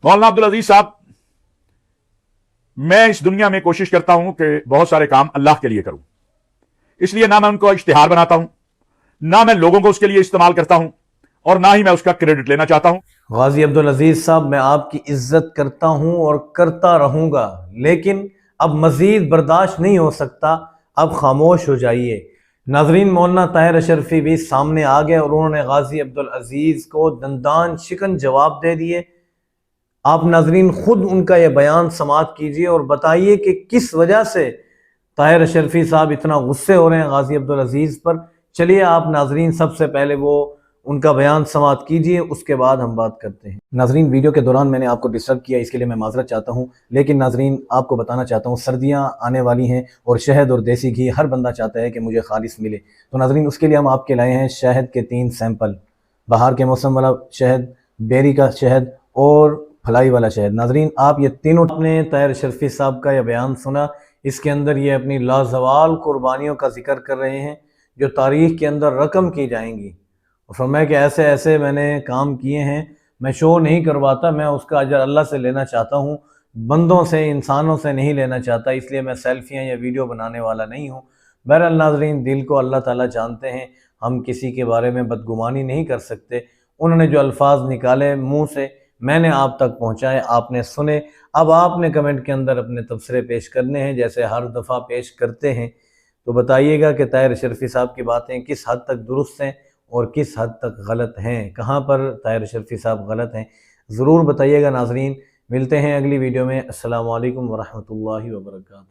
मौलाना अब्दुल अजीज साहब, मैं इस दुनिया में कोशिश करता हूं कि बहुत सारे काम अल्लाह के लिए करूं, इसलिए ना मैं उनको इश्तिहार बनाता हूं, ना मैं लोगों को उसके लिए इस्तेमाल करता हूं, और ना ही मैं उसका क्रेडिट लेना चाहता हूं। गाजी अब्दुल अजीज साहब, मैं आपकी इज्जत करता हूं और करता रहूंगा, लेकिन अब मजीद बर्दाश्त नहीं हो सकता। अब खामोश हो जाइए। नाजरीन, मौलाना ताहिर अशरफी भी सामने आ गए और उन्होंने गाजी अब्दुल अजीज को दंदान शिकन जवाब दे दिए। आप नाजरीन खुद उनका यह बयान समाअत कीजिए और बताइए कि किस वजह से ताहिर अशरफी साहब इतना गुस्से हो रहे हैं गाजी अब्दुल अजीज पर। चलिए आप नाजरीन सबसे पहले वो उनका बयान समाअत कीजिए, उसके बाद हम बात करते हैं। नाजरीन, वीडियो के दौरान मैंने आपको डिस्टर्ब किया, इसके लिए मैं माजरत चाहता हूँ। लेकिन नाजरीन, आपको बताना चाहता हूँ, सर्दियाँ आने वाली हैं और शहद और देसी घी हर बंदा चाहता है कि मुझे खालिस मिले। तो नाजरीन, उसके लिए हम आपके लाए हैं शहद के 3 सैंपल। बाहर के मौसम वाला शहद, बेरी का शहद और फलाई वाला शहद। नाजरीन, आप ये तीनों, आपने ताहिर अशरफी साहब का यह बयान सुना। इसके अंदर ये अपनी लाजवाल कुर्बानियों का जिक्र कर रहे हैं जो तारीख के अंदर रकम की जाएंगी। और फरमाया कि ऐसे ऐसे मैंने काम किए हैं, मैं शो नहीं करवाता, मैं उसका अजर अल्लाह से लेना चाहता हूँ, बंदों से, इंसानों से नहीं लेना चाहता, इसलिए मैं सेल्फियाँ या वीडियो बनाने वाला नहीं हूँ। बहरहाल नाजरीन, दिल को अल्लाह ताला जानते हैं, हम किसी के बारे में बदगुमानी नहीं कर सकते। उन्होंने जो अल्फाज निकाले मुँह से, मैंने आप तक पहुँचाए, आपने सुने। अब आपने कमेंट के अंदर अपने तबसरे पेश करने हैं जैसे हर दफ़ा पेश करते हैं। तो बताइएगा कि ताहिर अशरफी साहब की बातें किस हद तक दुरुस्त हैं और किस हद तक गलत हैं, कहाँ पर ताहिर अशरफी साहब गलत हैं, ज़रूर बताइएगा नाजरीन। मिलते हैं अगली वीडियो में। अस्सलामु अलैकुम वरहमतुल्लाहि वबरकातुहू।